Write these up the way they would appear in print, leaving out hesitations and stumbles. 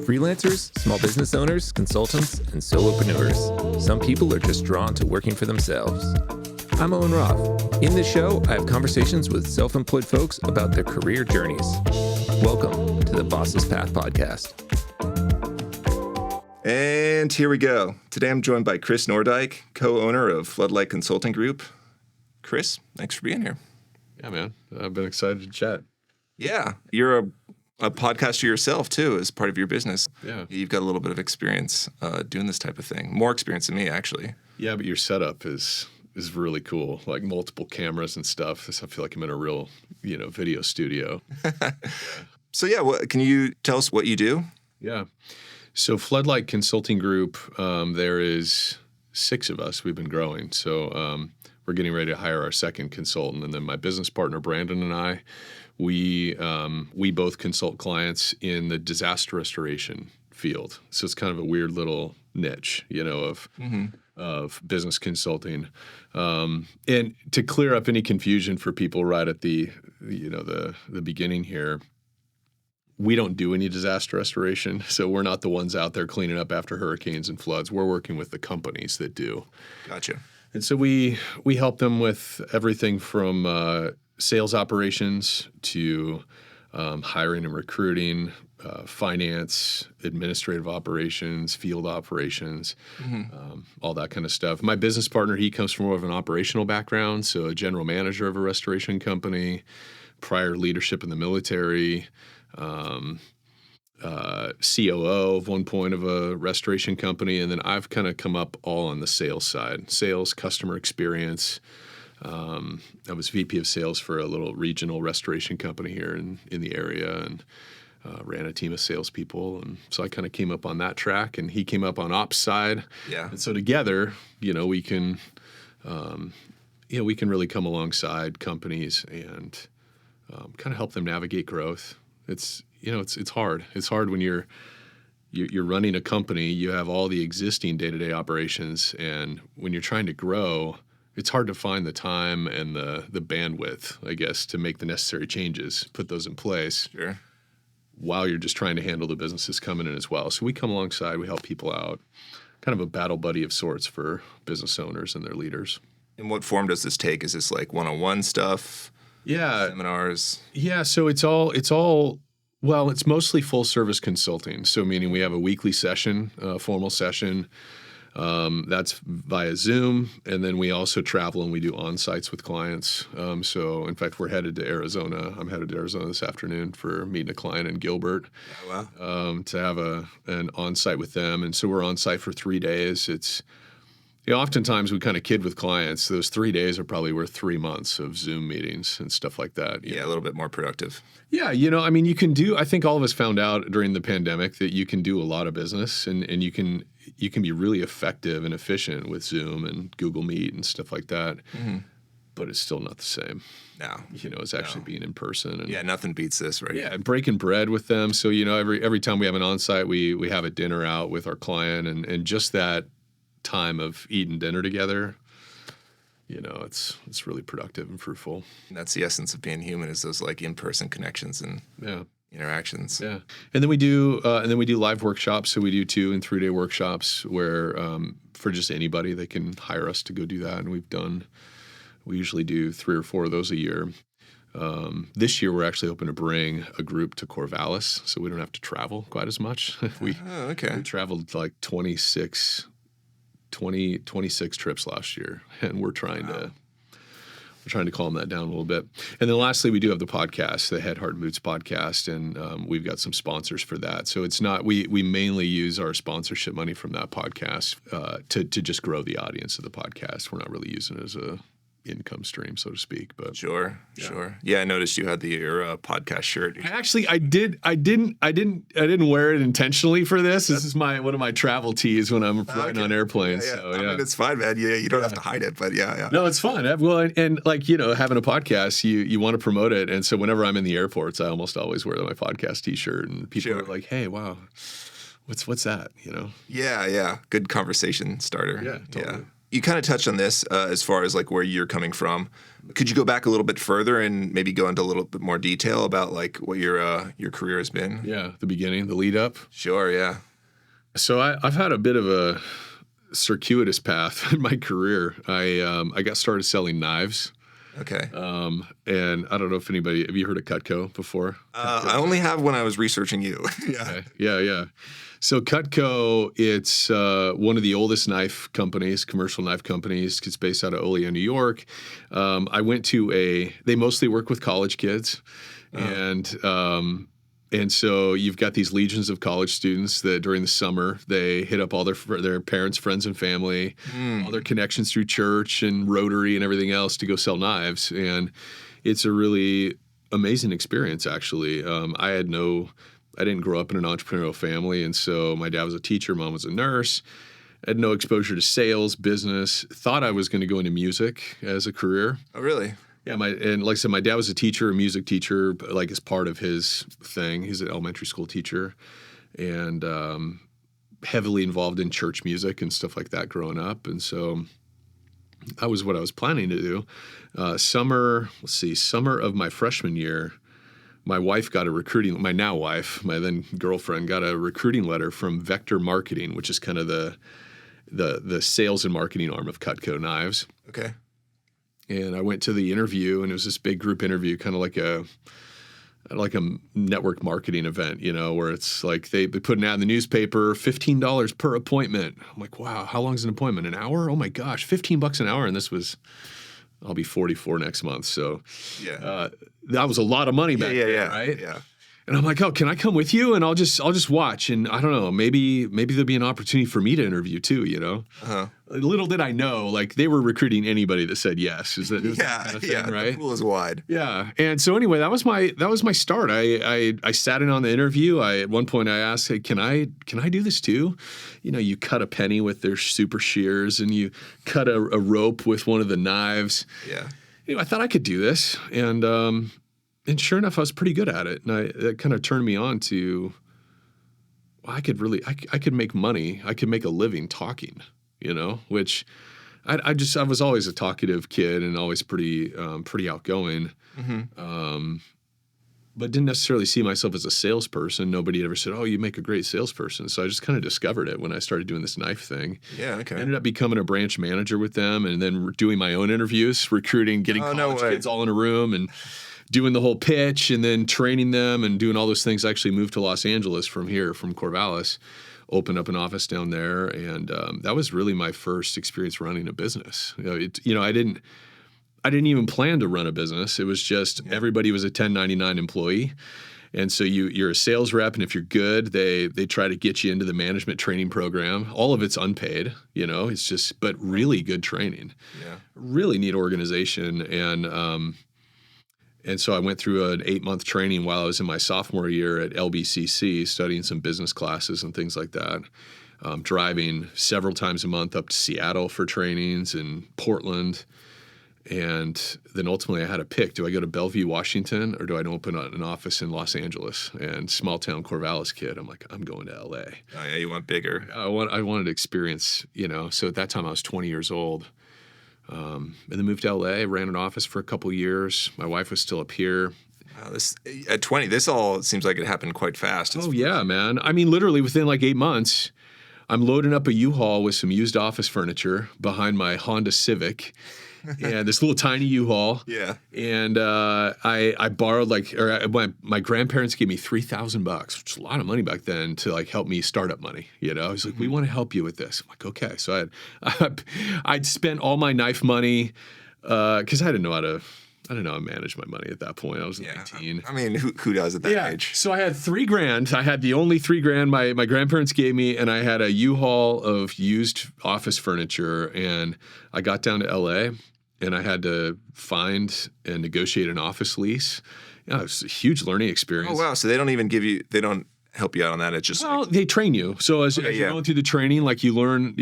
Freelancers, small business owners, consultants, and solopreneurs. Some people are just drawn to working for themselves. I'm Owen Roth. In this show, I have conversations with self-employed folks about their career journeys. Welcome to the Bossless Path podcast. And here we go. Today I'm joined by Chris Nordyke, co-owner of Floodlight Consultant Group. Chris, thanks for being here. Yeah, man. I've been excited to chat. Yeah. You're a podcaster yourself, too, as part of your business. Yeah. You've got a little bit of experience doing this type of thing. More experience than me, actually. Yeah, but your setup is really cool. Like multiple cameras and stuff. I feel like I'm in a real, video studio. So, can you tell us what you do? Yeah. So Floodlight Consulting Group, there is 6 of us. We've been growing. So we're getting ready to hire our second consultant. And then my business partner, Brandon, and I, we both consult clients in the disaster restoration field. So it's kind of a weird little niche, of business consulting. And to clear up any confusion for people right at the beginning here, we don't do any disaster restoration. So we're not the ones out there cleaning up after hurricanes and floods. We're working with the companies that do. Gotcha. And so we help them with everything from sales operations to hiring and recruiting, finance, administrative operations, field operations, all that kind of stuff. My business partner, he comes from more of an operational background, so a general manager of a restoration company, prior leadership in the military, COO of one point of a restoration company, and then I've kind of come up all on the sales side, sales, customer experience. I was VP of sales for a little regional restoration company here in the area and ran a team of salespeople. And so I kind of came up on that track and he came up on ops side. Yeah. And so together, we can really come alongside companies and kind of help them navigate growth. It's hard. It's hard when you're running a company, you have all the existing day-to-day operations. And when you're trying to grow, it's hard to find the time and the bandwidth, I guess, to make the necessary changes, put those in place. Sure. While you're just trying to handle the businesses coming in as well. So we come alongside, we help people out, kind of a battle buddy of sorts for business owners and their leaders. And what form does this take? Is this like one-on-one stuff? Yeah. Seminars? Yeah, so it's mostly full service consulting. So meaning we have a weekly session, formal session. That's via Zoom, and then we also travel and we do on-sites with clients. So, in fact, we're headed to Arizona. I'm headed to Arizona this afternoon for meeting a client in Gilbert. Oh, wow. To have an on-site with them. And so we're on-site for 3 days. It's oftentimes we kind of kid with clients. Those 3 days are probably worth 3 months of Zoom meetings and stuff like that. Yeah, a little bit more productive. Yeah, you can do. I think all of us found out during the pandemic that you can do a lot of business, and you can be really effective and efficient with Zoom and Google Meet and stuff like that. Mm-hmm. But it's still not the same. No, it's actually being in person. And, yeah, nothing beats this, right? Yeah, breaking bread with them. So every time we have an on-site, we have a dinner out with our client, and just that time of eating dinner together. It's really productive and fruitful. And that's the essence of being human, is those like in-person connections and interactions. Yeah, and then we do live workshops. So we do 2- and 3-day workshops where for just anybody, they can hire us to go do that. And we usually do 3 or 4 of those a year. This year, we're actually hoping to bring a group to Corvallis, so we don't have to travel quite as much. We traveled like 26 trips last year, and we're trying to calm that down a little bit. And then lastly, we do have the podcast, the Headheart&boots podcast, and we've got some sponsors for that. So it's not, we mainly use our sponsorship money from that podcast to just grow the audience of the podcast. We're not really using it as a income stream, so to speak. But sure. Yeah, I noticed you had your podcast shirt. Actually, I didn't wear it intentionally for this. This is one of my travel tees when I'm flying on airplanes. Yeah. So, I mean, it's fine, man. You don't have to hide it, but yeah. No, it's fine. Well, and having a podcast, you want to promote it, and so whenever I'm in the airports, I almost always wear my podcast T-shirt, and people are like, "Hey, wow, what's that?" Yeah. Good conversation starter. Yeah, totally. you kind of touched on this as far as like where you're coming from. Could you go back a little bit further and maybe go into a little bit more detail about like what your career has been? Yeah, the beginning, the lead up. Sure, yeah. So I've had a bit of a circuitous path in my career. I got started selling knives. Okay. And I don't know if have you heard of Cutco before? I only have when I was researching you. Yeah. Okay. Yeah. So Cutco, it's one of the oldest knife companies, commercial knife companies. It's based out of Olean, New York. I went to they mostly work with college kids. And so you've got these legions of college students that during the summer, they hit up all their parents, friends, and family, all their connections through church and Rotary and everything else to go sell knives. And it's a really amazing experience, actually. I didn't grow up in an entrepreneurial family. And so my dad was a teacher, mom was a nurse. I had no exposure to sales, business, thought I was going to go into music as a career. Oh, really? Yeah, and like I said, my dad was a music teacher, like as part of his thing. He's an elementary school teacher, and heavily involved in church music and stuff like that growing up. And so that was what I was planning to do. Summer of my freshman year, my wife got my now wife, my then girlfriend, got a recruiting letter from Vector Marketing, which is kind of the sales and marketing arm of Cutco Knives. Okay. And I went to the interview, and it was this big group interview, kind of like a network marketing event, where it's like they put an ad in the newspaper, $15 per appointment. I'm like, wow, how long is an appointment? An hour? Oh my gosh, $15 an hour. And I'll be 44 next month. So yeah, that was a lot of money back then, right? Yeah. And I'm like, oh, can I come with you? And I'll just watch. And I don't know, maybe there'll be an opportunity for me to interview too, Uh-huh. Little did I know, like they were recruiting anybody that said yes. Is that kind of thing, right? The pool is wide. Yeah. And so anyway, that was my start. I sat in on the interview. At one point I asked, hey, can I do this too? You cut a penny with their super shears, and you cut a rope with one of the knives. Yeah. I thought I could do this, and sure enough, I was pretty good at it. And that kind of turned me on to, well, I could make money. I could make a living talking, which I was always a talkative kid and always pretty outgoing. Mm-hmm. But didn't necessarily see myself as a salesperson. Nobody ever said, oh, you make a great salesperson. So I just kind of discovered it when I started doing this knife thing. Yeah, okay. I ended up becoming a branch manager with them, and then doing my own interviews, recruiting, getting college kids all in a room and doing the whole pitch, and then training them and doing all those things. I actually moved to Los Angeles from Corvallis, opened up an office down there, and that was really my first experience running a business. I didn't even plan to run a business. It was just everybody was a 1099 employee. And so you're a sales rep, and if you're good, they try to get you into the management training program. All of it's unpaid, it's just, but really good training. Yeah. Really neat organization. And so I went through an 8-month training while I was in my sophomore year at LBCC, studying some business classes and things like that. Driving several times a month up to Seattle for trainings and Portland. And then ultimately I had to pick, do I go to Bellevue, Washington, or do I open an office in Los Angeles? And small town Corvallis kid, I'm like, I'm going to LA. Oh yeah, you want bigger. I wanted to experience, so at that time I was 20 years old. And then moved to LA, ran an office for a couple years. My wife was still up here. Wow, at 20, this all seems like it happened quite fast. Yeah, man. I mean, literally within like 8 months, I'm loading up a U-Haul with some used office furniture behind my Honda Civic. And this little tiny U-Haul. Yeah. And I borrowed my grandparents gave me $3,000, which is a lot of money back then, to like help me startup money. I was like, we want to help you with this. I'm like, okay. So I'd spent all my knife money because I didn't know how to manage my money at that point. I was 19. I mean, who does at that age? So I had $3,000. I had the only $3,000 my grandparents gave me, and I had a U-Haul of used office furniture. And I got down to LA, and I had to find and negotiate an office lease. It was a huge learning experience. Oh wow! So they don't help you out on that. It's just they train you. So as you're going through the training, like you learn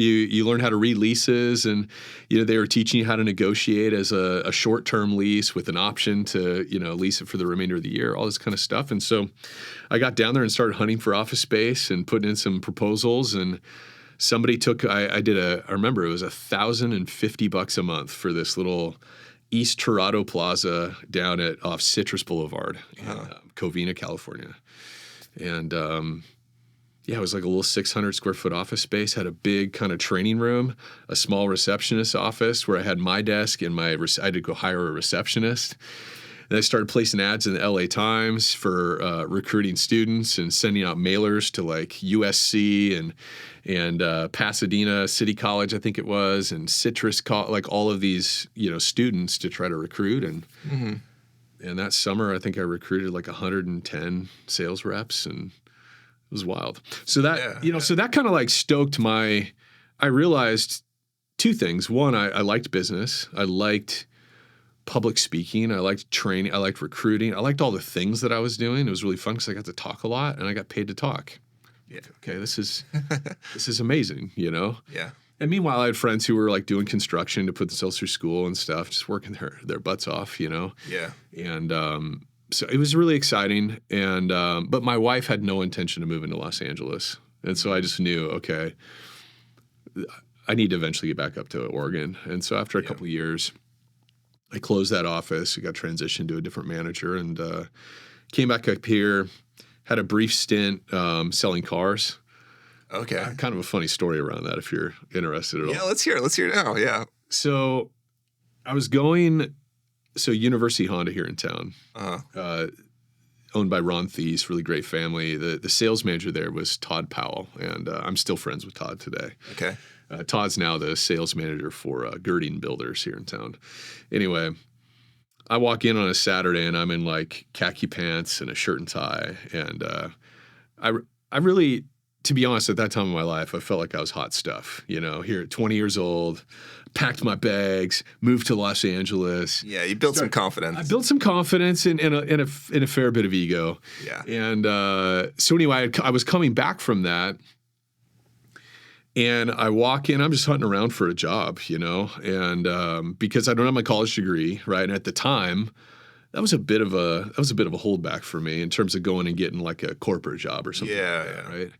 how to read leases, and they were teaching you how to negotiate as a short-term lease with an option to lease it for the remainder of the year, all this kind of stuff. And so I got down there and started hunting for office space and putting in some proposals and somebody took, I remember it was $1,050 a month for this little East Torado Plaza down off Citrus Boulevard in Covina, California. And it was like a little 600 square foot office space, had a big kind of training room, a small receptionist office where I had my desk and I had to go hire a receptionist. And I started placing ads in the LA Times for recruiting students and sending out mailers to like USC and Pasadena City College, I think it was, and Citrus, like all of these, students to try to recruit. And and that summer, I think I recruited like 110 sales reps, and it was wild. So that, so that kind of like stoked I realized two things. One, I liked business. I liked public speaking. I liked training. I liked recruiting. I liked all the things that I was doing. It was really fun because I got to talk a lot and I got paid to talk. Yeah. Okay, this is amazing, Yeah. And meanwhile, I had friends who were like doing construction to put themselves through school and stuff, just working their butts off, Yeah. And so it was really exciting. And but my wife had no intention of moving to Los Angeles, and so I just knew, okay, I need to eventually get back up to Oregon. And so after a couple of years, I closed that office. We got transitioned to a different manager and came back up here, had a brief stint selling cars. Okay. Kind of a funny story around that if you're interested at all. Yeah, let's hear it now. Yeah. So I was University Honda here in town, owned by Ron Thies, really great family. The sales manager there was Todd Powell, and I'm still friends with Todd today. Okay. Todd's now the sales manager for Girding Builders here in town. Anyway, I walk in on a Saturday and I'm in like khaki pants and a shirt and tie. And I really, to be honest, at that time of my life, I felt like I was hot stuff, here at 20 years old, packed my bags, moved to Los Angeles. Yeah, you built some confidence. I built some confidence and a fair bit of ego. Yeah. And so anyway, I was coming back from that. And I walk in, I'm just hunting around for a job, and because I don't have my college degree, right? And at the time, that was a bit of a holdback for me in terms of going and getting like a corporate job or something like that, right?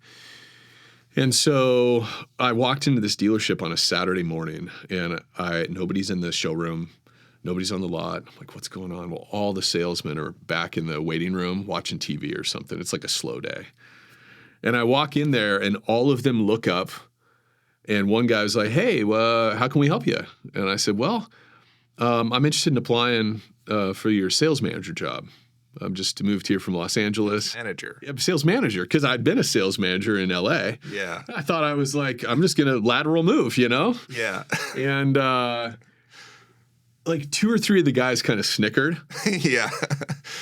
And so I walked into this dealership on a Saturday morning, and nobody's in the showroom, nobody's on the lot. I'm like, what's going on? Well, all the salesmen are back in the waiting room watching TV or something. It's like a slow day. And I walk in there, and all of them look up. And one guy was like, hey, how can we help you? And I said, well, I'm interested in applying for your sales manager job. I'm just moved here from Los Angeles. Manager. Yeah, sales manager, because I'd been a sales manager in LA. Yeah. I thought I was like, I'm just going to lateral move, Yeah. And like 2 or 3 of the guys kind of snickered. Yeah.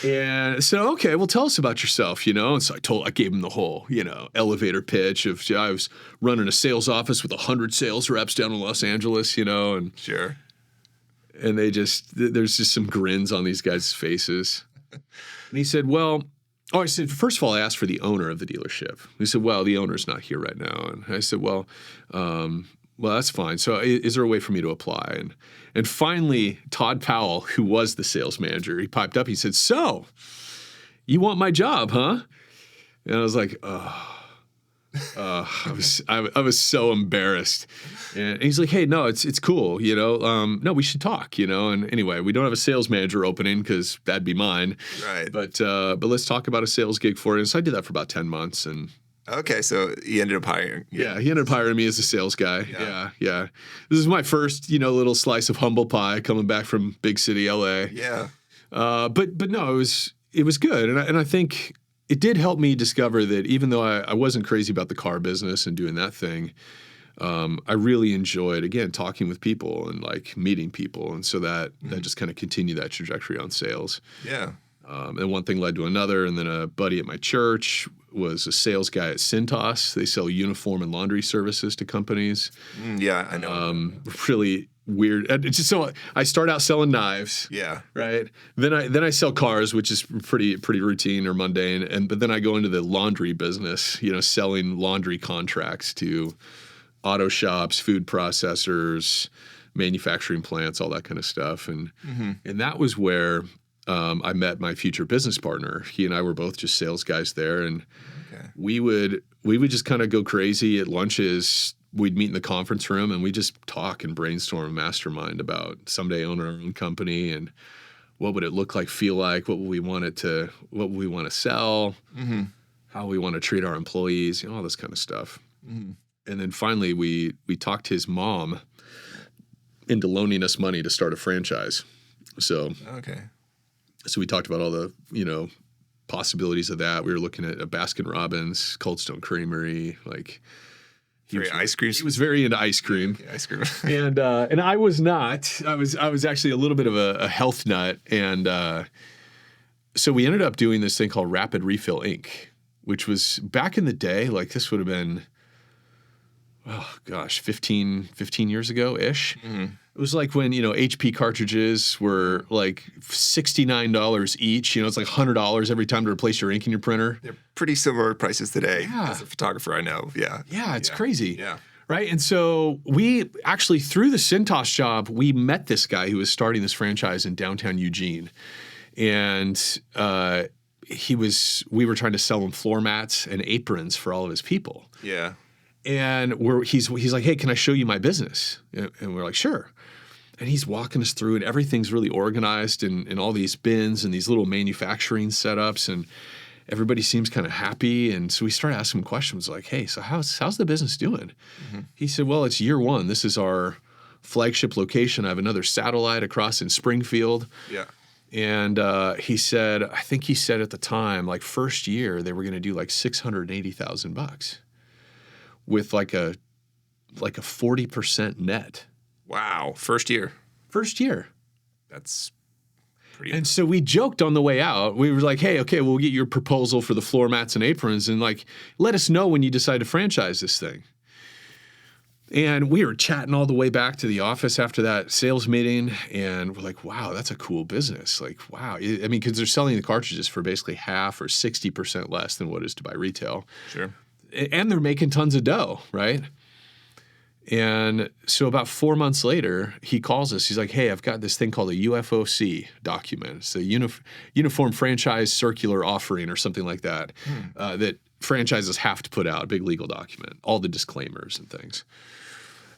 And so, okay, well, tell us about yourself, And so I gave him the whole, elevator pitch of I was running a sales office with 100 sales reps down in Los Angeles, and Sure. And there's just some grins on these guys' faces. And he said, I said, first of all, I asked for the owner of the dealership. He said, well, the owner's not here right now. And I said, well, that's fine. So is there a way for me to apply? And finally, Todd Powell, who was the sales manager, he piped up. He said, so you want my job, huh? And I was like, I was so embarrassed. And he's like, hey, no, it's cool. No, we should talk, And anyway, we don't have a sales manager opening because that'd be mine. Right. But let's talk about a sales gig for you. And so I did that for about 10 months. And okay, so he ended up hiring. Yeah, he ended up hiring me as a sales guy. Yeah. This is my first, little slice of humble pie coming back from big city LA. Yeah. But no, it was good, and I think it did help me discover that even though I wasn't crazy about the car business and doing that thing, I really enjoyed, again, talking with people and like meeting people, and so that just kind of continued that trajectory on sales. Yeah. And one thing led to another, and then a buddy at my church was a sales guy at Cintas. They sell uniform and laundry services to companies. Yeah, I know. Really weird. So I start out selling knives. Yeah. Right. Then I sell cars, which is pretty routine or mundane. But then I go into the laundry business, selling laundry contracts to auto shops, food processors, manufacturing plants, all that kind of stuff. And that was where I met my future business partner. He and I were both just sales guys there, and we would just kind of go crazy at lunches, we'd meet in the conference room and we just talk and brainstorm, mastermind about someday owning our own company and what would it look like, feel like, what would we want to sell, how we want to treat our employees, all this kind of stuff. And then finally we talked his mom into loaning us money to start a franchise. So we talked about all the, possibilities of that. We were looking at a Baskin-Robbins, Cold Stone Creamery, like Ice cream. He was very into ice cream. Okay, ice cream. and I was not. I was actually a little bit of a health nut. And so we ended up doing this thing called Rapid Refill Inc., which was back in the day, like this would have been, 15 years ago-ish. It was like when, HP cartridges were like $69 each. It's like $100 every time to replace your ink in your printer. They're pretty similar prices today. As a photographer, I know. Yeah. Yeah, it's crazy. Yeah. Right. And so we actually, through the Cintas job, we met this guy who was starting this franchise in downtown Eugene. And we were trying to sell him floor mats and aprons for all of his people. Yeah. And he's like, hey, can I show you my business? And we're like, sure. And he's walking us through, and everything's really organized in all these bins and these little manufacturing setups, and everybody seems kind of happy. And so we started asking him questions like, hey, so how's the business doing? He said, well, it's year one. This is our flagship location. I have another satellite across in Springfield. Yeah. And I think he said at the time, like first year, they were going to do like $680,000 with like a 40% net. Wow. First year. That's pretty. And so we joked on the way out. We were like, hey, okay, we'll get your proposal for the floor mats and aprons and like, let us know when you decide to franchise this thing. And we were chatting all the way back to the office after that sales meeting. And we're like, wow, that's a cool business. Like, wow. I mean, because they're selling the cartridges for basically half or 60% less than what is to buy retail. Sure. And they're making tons of dough, right? And so about 4 months later, he calls us. He's like, hey, I've got this thing called a UFOC document. It's a Uniform Franchise Circular Offering or something like that, that franchises have to put out, a big legal document, all the disclaimers and things.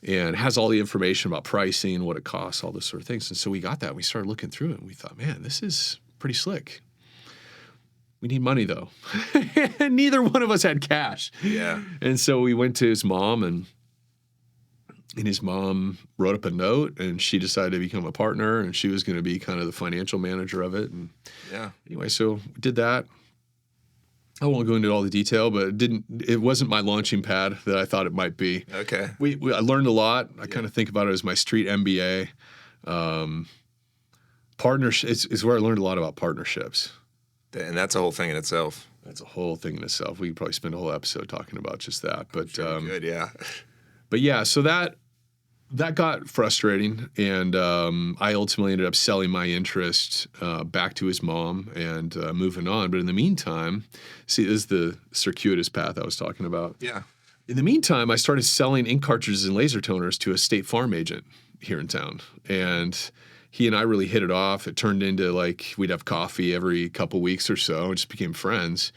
And it has all the information about pricing, what it costs, all those sort of things. And so we got that. And we started looking through it. And we thought, man, this is pretty slick. We need money, though. And neither one of us had cash. Yeah. And so we went to his mom, and his mom wrote up a note, and she decided to become a partner, and she was going to be kind of the financial manager of it. And anyway, so we did that. I won't go into all the detail, but it wasn't my launching pad that I thought it might be. Okay. I learned a lot. I kind of think about it as my street MBA. Partnership is where I learned a lot about partnerships. And that's a whole thing in itself. That's a whole thing in itself. We could probably spend a whole episode talking about just that. But Good, yeah. But yeah, so that got frustrating, and I ultimately ended up selling my interest back to his mom and moving on. But in the meantime, see, this is the circuitous path I was talking about. Yeah. In the meantime, I started selling ink cartridges and laser toners to a State Farm agent here in town, and he and I really hit it off. It turned into like we'd have coffee every couple weeks or so, and just became friends.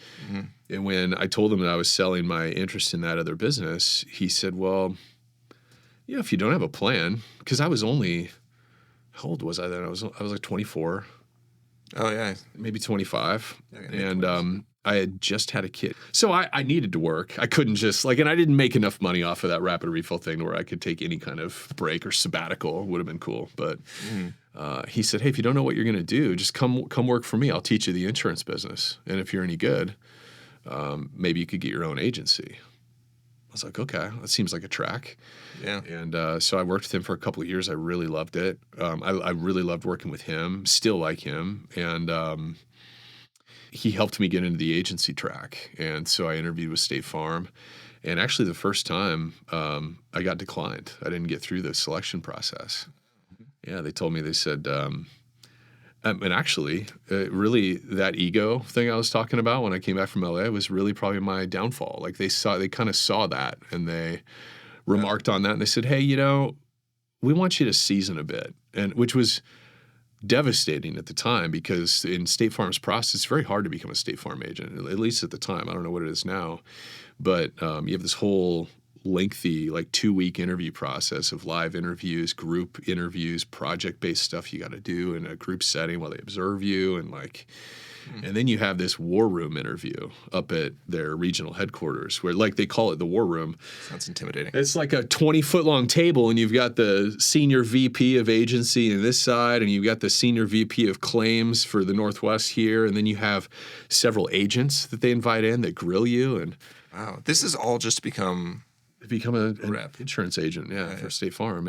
And when I told him that I was selling my interest in that other business, he said, well, if you don't have a plan, because I was only, how old was I then? I was like 24. Oh, yeah. Maybe 25. Yeah, and I had just had a kid. So I needed to work. I couldn't just and I didn't make enough money off of that rapid refill thing where I could take any kind of break or sabbatical. Would have been cool. But he said, hey, if you don't know what you're going to do, just come work for me. I'll teach you the insurance business. And if you're any good, maybe you could get your own agency. I was like, okay, that seems like a track. Yeah. And so I worked with him for a couple of years. I really loved it. I really loved working with him, still like him. And he helped me get into the agency track. And so I interviewed with State Farm. And actually the first time I got declined. I didn't get through the selection process. Yeah, they said, and actually, really, that ego thing I was talking about when I came back from LA was really probably my downfall. Like they kind of saw that, and they remarked on that, and they said, "Hey, we want you to season a bit," and which was devastating at the time because in State Farm's process, it's very hard to become a State Farm agent. At least at the time, I don't know what it is now, but you have this whole lengthy, like 2-week interview process of live interviews, group interviews, project-based stuff you got to do in a group setting while they observe you. And then you have this war room interview up at their regional headquarters where, like, they call it the war room. Sounds intimidating. It's like a 20-foot long table, and you've got the senior VP of agency on this side, and you've got the senior VP of claims for the Northwest here, and then you have several agents that they invite in that grill you. And Wow. This is all just become an rep. insurance agent, for State Farm,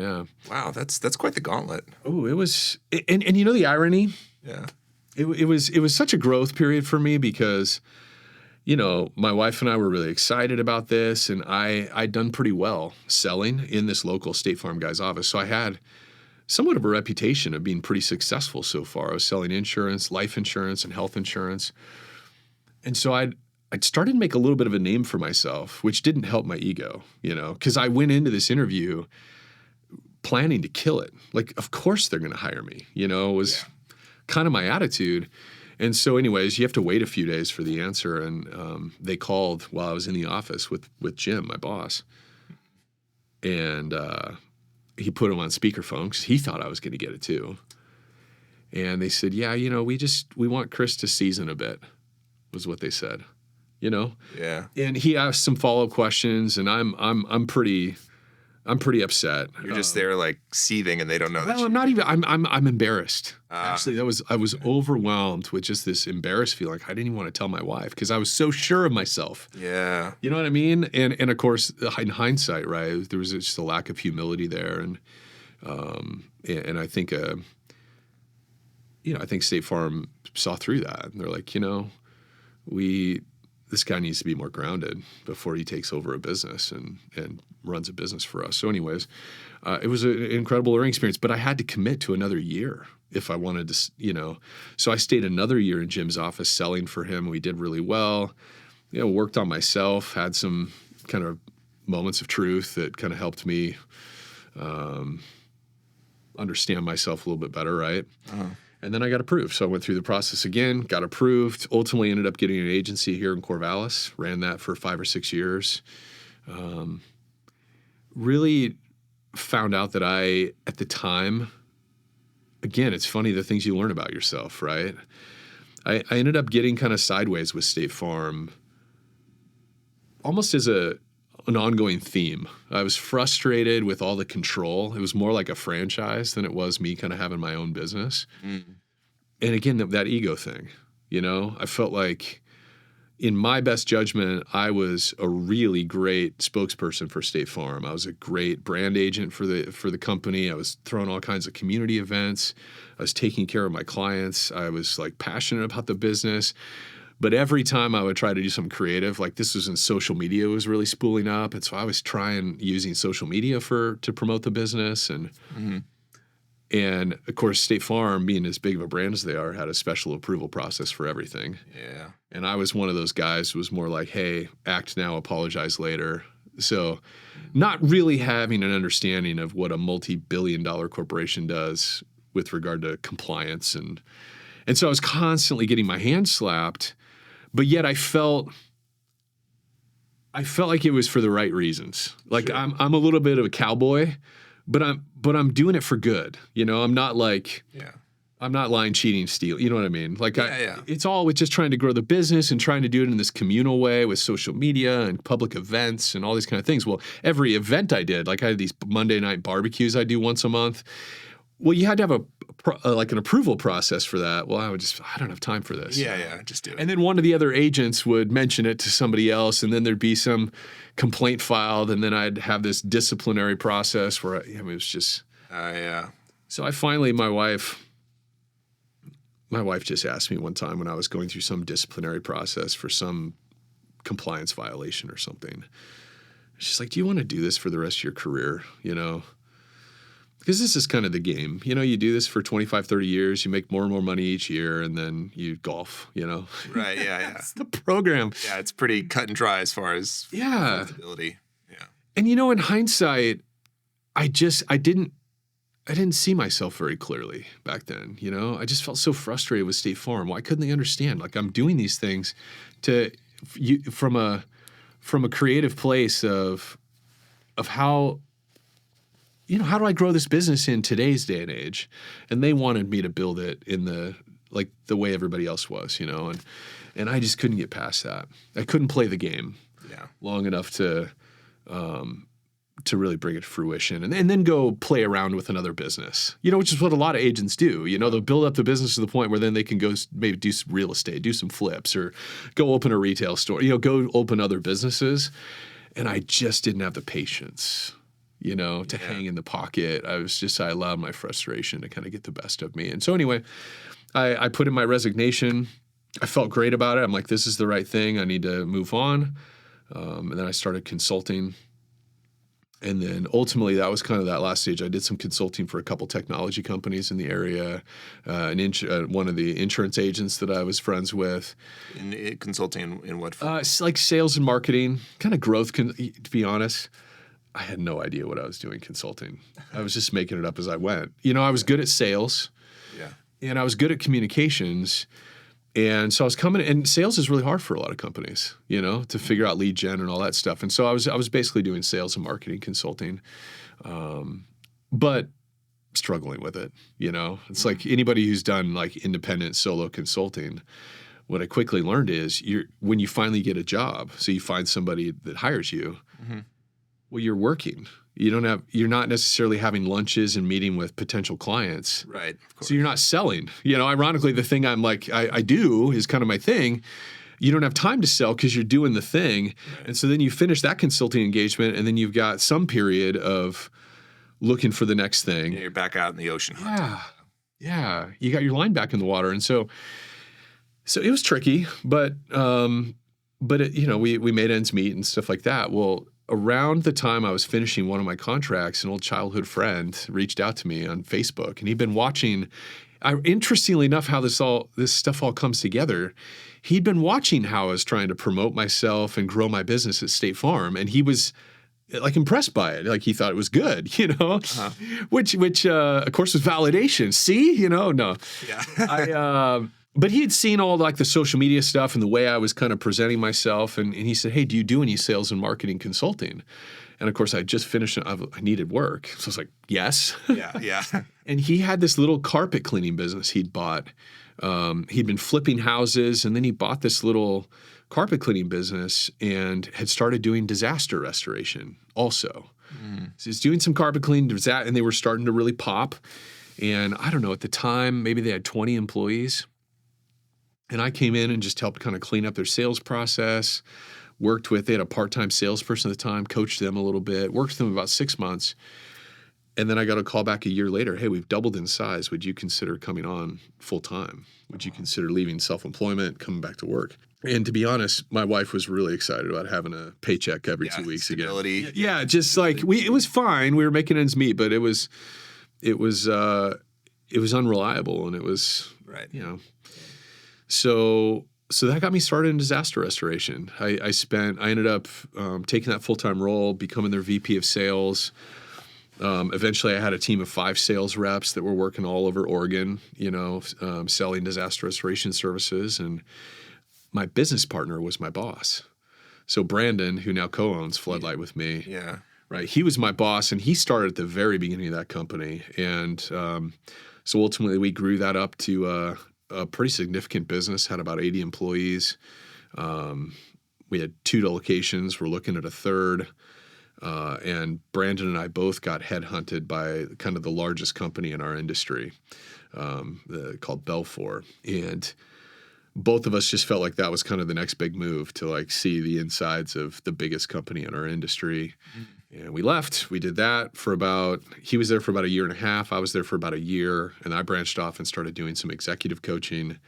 Wow, that's quite the gauntlet. Oh, it was, and you know the irony? Yeah. It was such a growth period for me because, you know, my wife and I were really excited about this, and I'd done pretty well selling in this local State Farm guy's office. So I had somewhat of a reputation of being pretty successful so far. I was selling insurance, life insurance, and health insurance. And so I'd started to make a little bit of a name for myself, which didn't help my ego, you know, because I went into this interview planning to kill it. Like, of course they're going to hire me, you know, it was kind of my attitude. And so anyways, you have to wait a few days for the answer. And they called while I was in the office with Jim, my boss. And he put him on speakerphone because he thought I was going to get it too. And they said, yeah, you know, we want Chris to season a bit, was what they said, you know? Yeah. And he asked some follow-up questions, and I'm pretty upset. You're just there like seething and they don't know that. Well, I'm not even, I'm embarrassed. Actually, I was overwhelmed with just this embarrassed feeling. Like I didn't even want to tell my wife because I was so sure of myself. Yeah. You know what I mean? And of course, in hindsight, right, there was just a lack of humility there. And I think, I think State Farm saw through that. And they're like, you know, this guy needs to be more grounded before he takes over a business and runs a business for us. So anyways, it was an incredible learning experience, but I had to commit to another year if I wanted to, you know. So I stayed another year in Jim's office selling for him. We did really well, you know, worked on myself, had some kind of moments of truth that kind of helped me understand myself a little bit better, right? Uh-huh. And then I got approved. So I went through the process again, got approved, ultimately ended up getting an agency here in Corvallis, ran that for 5 or 6 years. Really found out that at the time, again, it's funny the things you learn about yourself, right? I ended up getting kind of sideways with State Farm almost as an ongoing theme. I was frustrated with all the control. It was more like a franchise than it was me kind of having my own business. Mm. And again, that ego thing, you know, I felt like in my best judgment, I was a really great spokesperson for State Farm. I was a great brand agent for the company. I was throwing all kinds of community events. I was taking care of my clients. I was like passionate about the business. But every time I would try to do something creative, like this was when social media was really spooling up. And so I was using social media to promote the business. And of course, State Farm, being as big of a brand as they are, had a special approval process for everything. Yeah. And I was one of those guys who was more like, hey, act now, apologize later. So not really having an understanding of what a multi-billion-dollar corporation does with regard to compliance. And so I was constantly getting my hand slapped. But yet I felt like it was for the right reasons. Like sure. I'm a little bit of a cowboy, but I'm doing it for good. You know, I'm not like I'm not lying, cheating, stealing. You know what I mean? Like it's all with just trying to grow the business and trying to do it in this communal way with social media and public events and all these kind of things. Well, every event I did, like I had these Monday night barbecues I do once a month. Well, you had to have an approval process for that. Well, I don't have time for this. Yeah, just do it. And then one of the other agents would mention it to somebody else, and then there'd be some complaint filed, and then I'd have this disciplinary process where it was just. So I finally, my wife just asked me one time when I was going through some disciplinary process for some compliance violation or something. She's like, "Do you want to do this for the rest of your career? You know?" Because this is kind of the game. You know, you do this for 25, 30 years, you make more and more money each year, and then you golf, you know? Right, yeah. That's the program. Yeah, it's pretty cut and dry as far as responsibility. Yeah. And, you know, in hindsight, I didn't see myself very clearly back then, you know? I just felt so frustrated with State Farm. Why couldn't they understand? Like, I'm doing these things from a creative place of how, how do I grow this business in today's day and age? And they wanted me to build it in the way everybody else was, and I just couldn't get past that. I couldn't play the game long enough to really bring it to fruition and then go play around with another business, which is what a lot of agents do. They'll build up the business to the point where then they can go maybe do some real estate, do some flips, or go open a retail store, go open other businesses. And I just didn't have the patience, to hang in the pocket. I allowed my frustration to kind of get the best of me. And so anyway, I put in my resignation. I felt great about it. I'm like, this is the right thing. I need to move on. And then I started consulting. And then ultimately, that was kind of that last stage. I did some consulting for a couple technology companies in the area, one of the insurance agents that I was friends with. Consulting in what? It's like sales and marketing, kind of growth. To be honest, I had no idea what I was doing consulting. I was just making it up as I went. I was good at sales, and I was good at communications. And so I was coming, and sales is really hard for a lot of companies, to figure out lead gen and all that stuff. And so I was basically doing sales and marketing consulting, but struggling with it. It's like anybody who's done like independent solo consulting. What I quickly learned is when you finally get a job, so you find somebody that hires you, well, you're working. You're not necessarily having lunches and meeting with potential clients. Right. Of course. So you're not selling. Ironically, the thing I'm like, I do is kind of my thing. You don't have time to sell because you're doing the thing. Right. And so then you finish that consulting engagement, and then you've got some period of looking for the next thing. Yeah, you're back out in the ocean. Yeah. You got your line back in the water. And so it was tricky, but we made ends meet and stuff like that. Well, around the time I was finishing one of my contracts, an old childhood friend reached out to me on Facebook, and he'd been watching. Interestingly enough, how this stuff all comes together, he'd been watching how I was trying to promote myself and grow my business at State Farm, and he was like impressed by it. Like he thought it was good, which of course was validation. See, no, Yeah. But he had seen all like the social media stuff and the way I was kind of presenting myself. And he said, hey, do you do any sales and marketing consulting? And of course, I just finished, I needed work. So I was like, yes. Yeah. And he had this little carpet cleaning business he'd bought. He'd been flipping houses, and then he bought this little carpet cleaning business and had started doing disaster restoration also. So he's doing some carpet cleaning, and they were starting to really pop. And I don't know, at the time, maybe they had 20 employees. And I came in and just helped kind of clean up their sales process, they had a part-time salesperson at the time, coached them a little bit, worked with them about 6 months. And then I got a call back a year later, hey, we've doubled in size. Would you consider coming on full-time? Would you consider leaving self-employment, coming back to work? And to be honest, my wife was really excited about having a paycheck every 2 weeks stability. Again. Yeah, just like it was fine. We were making ends meet, but it was unreliable, and it was, So that got me started in disaster restoration. I ended up taking that full-time role, becoming their VP of sales. Eventually I had a team of 5 sales reps that were working all over Oregon, selling disaster restoration services. And my business partner was my boss. So Brandon, who now co-owns Floodlight with me, right? He was my boss, and he started at the very beginning of that company. And so ultimately we grew that up to a pretty significant business, had about 80 employees. We had 2 locations. We're looking at a third. And Brandon and I both got headhunted by kind of the largest company in our industry, called Belfour. And both of us just felt like that was kind of the next big move to like see the insides of the biggest company in our industry. And we left. We did that he was there for about a year and a half. I was there for about a year, and I branched off and started doing some executive coaching.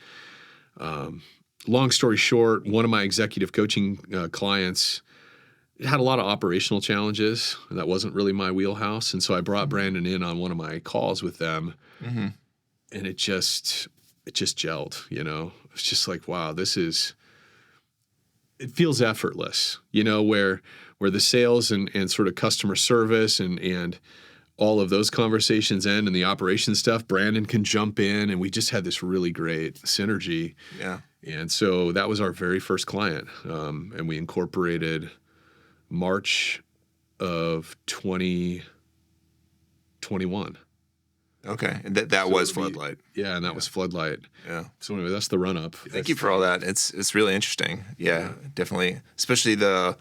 Long story short, one of my executive coaching clients had a lot of operational challenges, and that wasn't really my wheelhouse. And so I brought Brandon in on one of my calls with them, and it just gelled, It's just like, wow, it feels effortless, where the sales and sort of customer service and all of those conversations end, and the operation stuff, Brandon can jump in, and we just had this really great synergy. Yeah. And so that was our very first client. And we incorporated March of 2021. Okay. And that was Floodlight. Yeah, and that was Floodlight. Yeah. So anyway, that's the run up. Thank you for all that. It's really interesting. Yeah, definitely. Especially the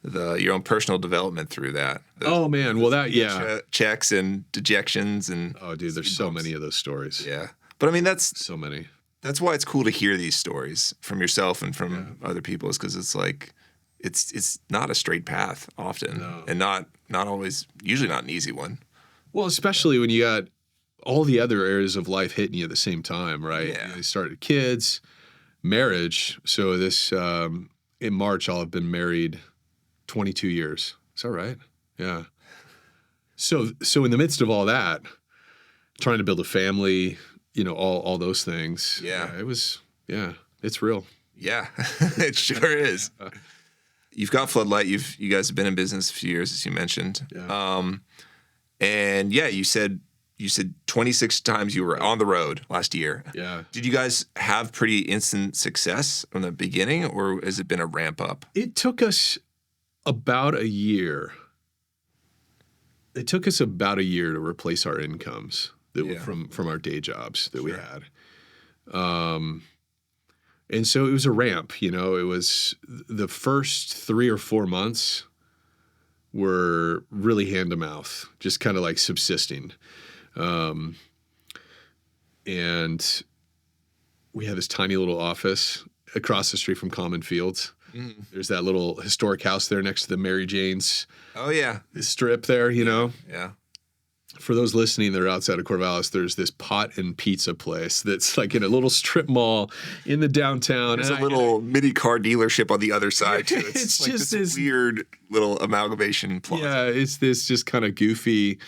your own personal development through that. Oh man, well that checks and dejections and oh dude, there's so many of those stories. Yeah, but I mean that's so many. That's why it's cool to hear these stories from yourself and from other people, is because it's like it's not a straight path often, and not always, usually not an easy one. Well, especially when you got all the other areas of life hitting you at the same time, right? Yeah. You started kids, marriage. So this in March, I'll have been married 22 years. Is that right? Yeah. So in the midst of all that, trying to build a family, all those things. Yeah. It's real. Yeah, it sure is. You've got Floodlight. You guys have been in business a few years, as you mentioned. Yeah. And yeah, you said 26 times you were on the road last year. Yeah. Did you guys have pretty instant success from the beginning, or has it been a ramp up? It took us about a year. It took us about a year to replace our incomes from our day jobs that we had. And so it was a ramp, it was the first 3 or 4 months were really hand to mouth, just kind of like subsisting. And we had this tiny little office across the street from Common Fields. Mm-hmm. There's that little historic house there next to the Mary Jane's. Oh yeah. Strip there, Yeah. For those listening that are outside of Corvallis, there's this pot and pizza place that's like in a little strip mall in the downtown. There's a little mini car dealership on the other side too. It's like just this weird little amalgamation plaza. Yeah, it's this just kind of goofy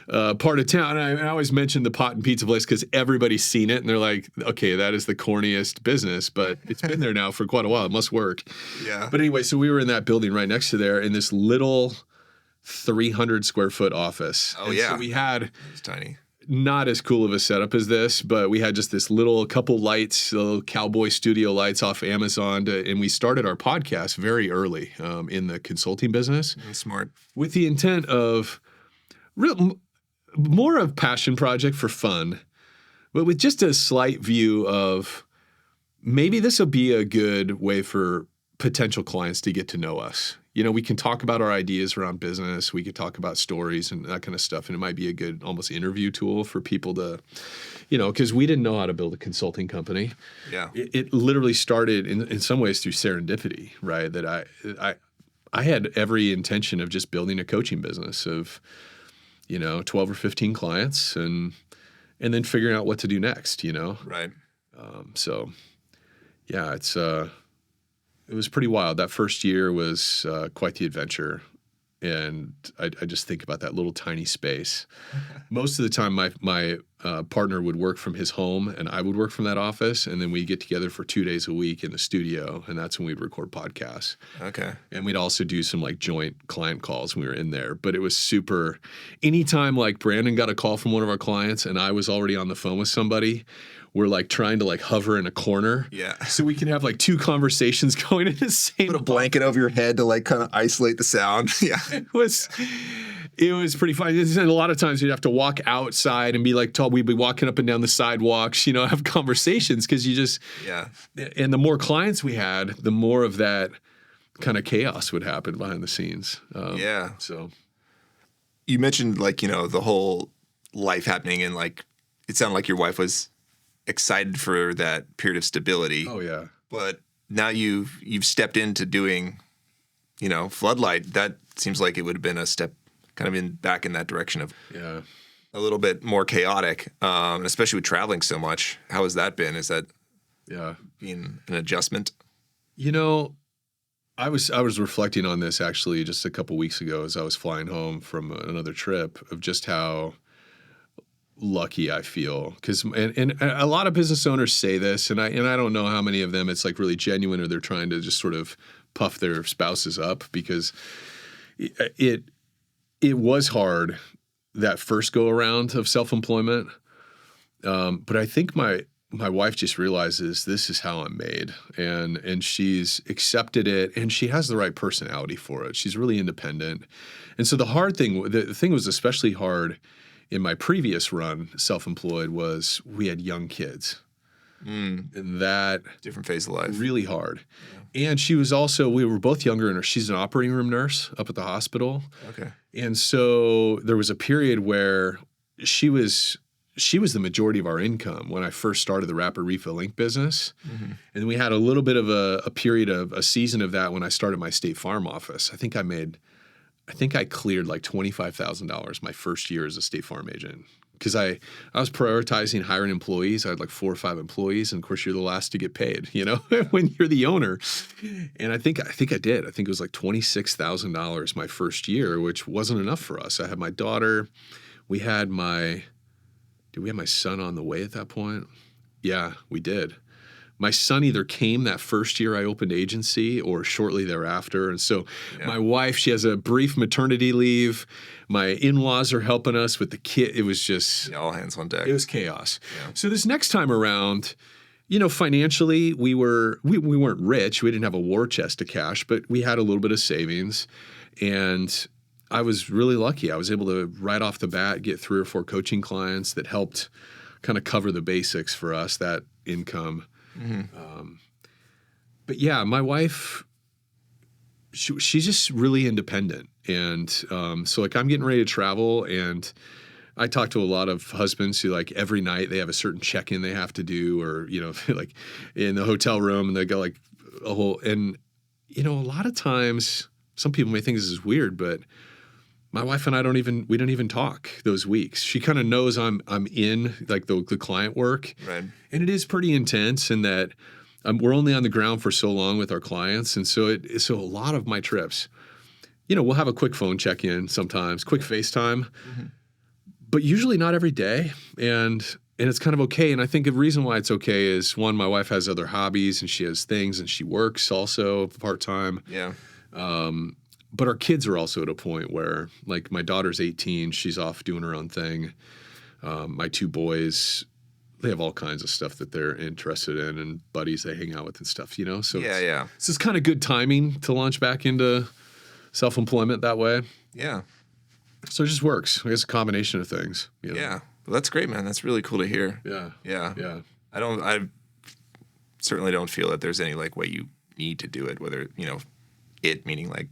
part of town. And I always mention the pot and pizza place because everybody's seen it and they're like, okay, that is the corniest business, but it's been there now for quite a while. It must work. Yeah. But anyway, so we were in that building right next to there in this little 300 square foot office. Oh, yeah. So we had it's tiny. Not as cool of a setup as this, but we had just this couple lights, little cowboy studio lights off Amazon. And we started our podcast very early in the consulting business. That's smart. With the intent of more of passion project for fun, but with just a slight view of maybe this will be a good way for potential clients to get to know us. We can talk about our ideas around business. We could talk about stories and that kind of stuff. And it might be a good almost interview tool for people to, because we didn't know how to build a consulting company. Yeah. It literally started in some ways through serendipity, right? That I had every intention of just building a coaching business of, 12 or 15 clients and then figuring out what to do next, Right. So yeah, it was pretty wild. That first year was quite the adventure. And I just think about that little tiny space. Most of the time, my partner would work from his home and I would work from that office. And then we'd get together for 2 days a week in the studio. And that's when we'd record podcasts. Okay. And we'd also do some like joint client calls when we were in there. But it was super, anytime like Brandon got a call from one of our clients and I was already on the phone with somebody, we're like trying to like hover in a corner. Yeah. So we can have like 2 conversations going in the same. Put a blanket over your head to like kind of isolate the sound. Yeah. It was pretty fun. And a lot of times you'd have to walk outside and be like, we'd be walking up and down the sidewalks, have conversations because you just, and the more clients we had, the more of that kind of chaos would happen behind the scenes. So you mentioned like, the whole life happening and like, it sounded like your wife was excited for that period of stability. Oh yeah. But now you've stepped into doing, Floodlight. That seems like it would have been a step kind of back in that direction of a little bit more chaotic, and especially with traveling so much. How has that been? Is that being an adjustment? I was reflecting on this actually just a couple weeks ago as I was flying home from another trip of just how lucky I feel, because and a lot of business owners say this, and I don't know how many of them it's like really genuine or they're trying to just sort of puff their spouses up, because it was hard that first go around of self-employment, but I think my my wife just realizes this is how I'm made, and she's accepted it, and she has the right personality for it. She's really independent. And so the thing was especially hard in my previous run, self-employed, was we had young kids. And that different phase of life. Really hard. Yeah. And she was also, we were both younger, and she's an operating room nurse up at the hospital. Okay. And so there was a period where she was the majority of our income when I first started the Rapid Refill Inc. business. And we had a little bit of a period of a season of that when I started my State Farm office. I think I cleared like $25,000 my first year as a State Farm agent, because I was prioritizing hiring employees. I had like 4 or 5 employees, and of course you're the last to get paid, when you're the owner. And I think I did. I think it was like $26,000 my first year, which wasn't enough for us. I had my daughter. Did we have my son on the way at that point? Yeah, we did. My son either came that first year I opened agency or shortly thereafter. And so my wife, she has a brief maternity leave. My in-laws are helping us with the kid. It was just all hands on deck. It was chaos. Yeah. So this next time around, financially we weren't rich. We didn't have a war chest of cash, but we had a little bit of savings. And I was really lucky. I was able to right off the bat get 3 or 4 coaching clients that helped kind of cover the basics for us, that income. But yeah, my wife, she's just really independent. And so like I'm getting ready to travel, and I talk to a lot of husbands who like every night they have a certain check-in they have to do, or, like in the hotel room, and they got like a whole, and, a lot of times some people may think this is weird, but my wife and I we don't even talk those weeks. She kind of knows I'm in like the client work. Right. And it is pretty intense in that we're only on the ground for so long with our clients. And so a lot of my trips, we'll have a quick phone check-in sometimes, quick FaceTime, but usually not every day. And it's kind of okay. And I think the reason why it's okay is, one, my wife has other hobbies and she has things, and she works also part-time. Yeah. But our kids are also at a point where, like, my daughter's 18, she's off doing her own thing. My 2 boys, they have all kinds of stuff that they're interested in, and buddies they hang out with and stuff, So it's kind of good timing to launch back into self-employment that way. Yeah. So it just works. I guess a combination of things. Yeah. Well, that's great, man. That's really cool to hear. Yeah. Yeah. Yeah. I certainly don't feel that there's any like way you need to do it, whether, it meaning like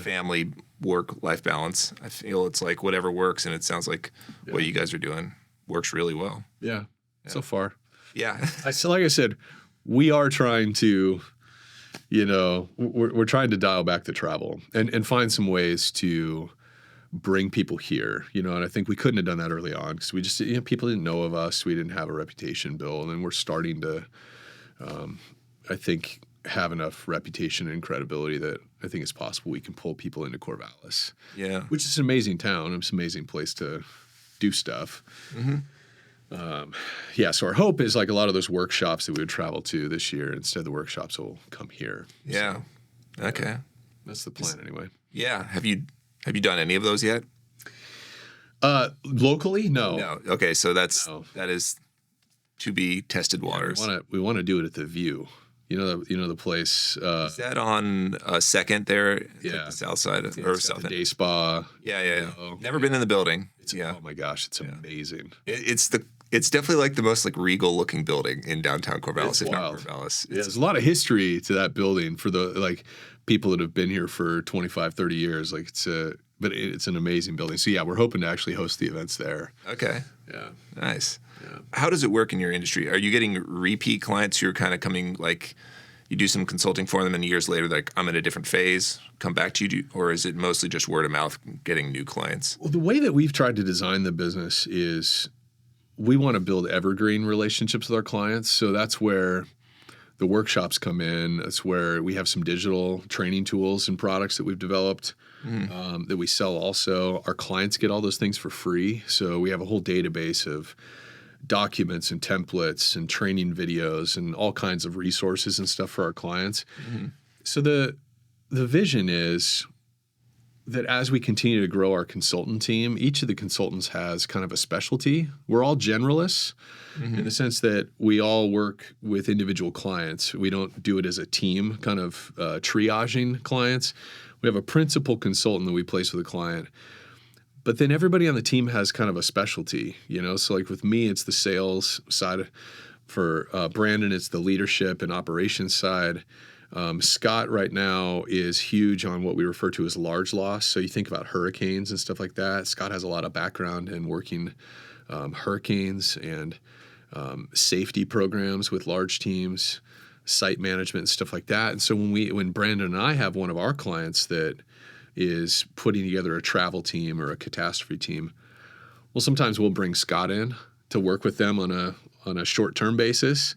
family, work, life balance. I feel it's like whatever works, and it sounds like what you guys are doing works really well. Yeah. So far. Yeah. Like I said, we are trying to, we're trying to dial back the travel and find some ways to bring people here, and I think we couldn't have done that early on because we just, people didn't know of us. We didn't have a reputation built, and we're starting to, I think, have enough reputation and credibility that I think it's possible we can pull people into Corvallis. Yeah. Which is an amazing town. It's an amazing place to do stuff. So our hope is like a lot of those workshops that we would travel to this year, instead the workshops will come here. Yeah. So, okay. That's the plan anyway. Yeah. Have you done any of those yet? Locally? No. No. Okay. So that is to be tested waters. We want to do it at the View. The place. Is that on 2nd there? Yeah. Like the south side or south end? End? Day spa. Yeah. Never been in the building. Oh my gosh, it's amazing. It's definitely like the most like regal looking building in downtown Corvallis, if not Corvallis. There's a lot of history to that building for the like people that have been here for 25, 30 years. Like but it's an amazing building. So yeah, we're hoping to actually host the events there. Okay. Yeah. Nice. Yeah. How does it work in your industry? Are you getting repeat clients who are kind of coming, like you do some consulting for them and years later, like I'm in a different phase, come back to you? Or is it mostly just word of mouth getting new clients? Well, the way that we've tried to design the business is we want to build evergreen relationships with our clients. So that's where the workshops come in. That's where we have some digital training tools and products that we've developed that we sell also. Our clients get all those things for free. So we have a whole database of documents and templates and training videos and all kinds of resources and stuff for our clients. So the vision is that as we continue to grow our consultant team, each of the consultants has kind of a specialty. We're all generalists in the sense that we all work with individual clients. We don't do it as a team, kind of triaging clients. We have a principal consultant that we place with a client. But then everybody on the team has kind of a specialty, So like with me, it's the sales side. For Brandon, it's the leadership and operations side. Scott right now is huge on what we refer to as large loss. So you think about hurricanes and stuff like that. Scott has a lot of background in working hurricanes and safety programs with large teams, site management and stuff like that. And so when Brandon and I have one of our clients that is putting together a travel team or a catastrophe team, well, sometimes we'll bring Scott in to work with them on a short-term basis.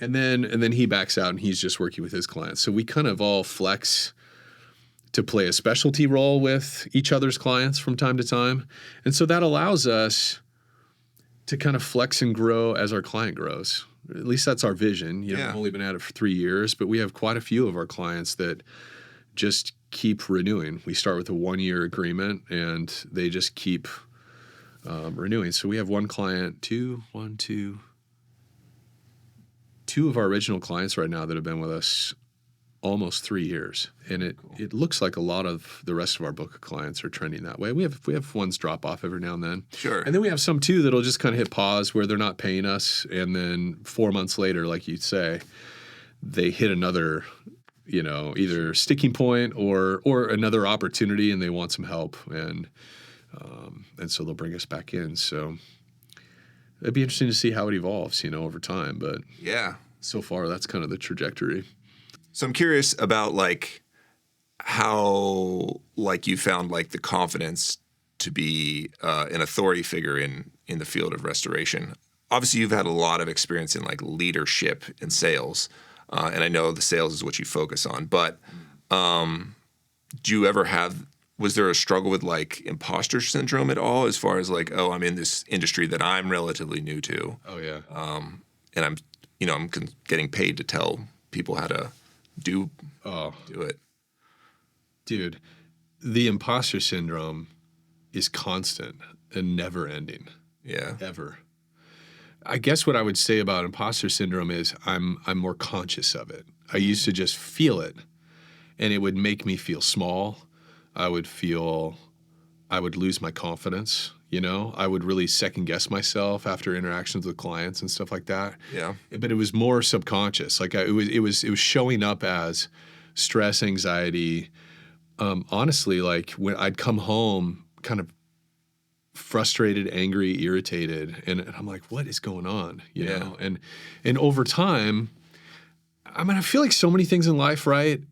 And then he backs out and he's just working with his clients. So we kind of all flex to play a specialty role with each other's clients from time to time. And so that allows us to kind of flex and grow as our client grows. At least that's our vision. We've only been at it for 3 years, but we have quite a few of our clients that just keep renewing. We start with a 1-year agreement and they just keep renewing. So we have one client, two of our original clients right now that have been with us almost 3 years. And it looks like a lot of the rest of our book of clients are trending that way. We have ones drop off every now and then. Sure. And then we have some too that'll just kind of hit pause where they're not paying us. And then 4 months later, like you'd say, they hit another, either sticking point or another opportunity and they want some help. And so they'll bring us back in. So it'd be interesting to see how it evolves, over time. But yeah, so far that's kind of the trajectory. So I'm curious about how you found the confidence to be an authority figure in the field of restoration. Obviously, you've had a lot of experience in leadership and sales, and I know the sales is what you focus on. But do you ever was there a struggle with imposter syndrome at all, as far as I'm in this industry that I'm relatively new to? Oh yeah. And I'm getting paid to tell people how to do it. Dude, the imposter syndrome is constant and never ending. Yeah. Ever. I guess what I would say about imposter syndrome is I'm more conscious of it. I used to just feel it and it would make me feel small. I would lose my confidence, I would really second guess myself after interactions with clients and stuff like that. Yeah. But it was more subconscious. It was showing up as stress, anxiety. Honestly, when I'd come home kind of frustrated, angry, irritated, and I'm like, what is going on? You know? And over time, I feel like so many things in life, right?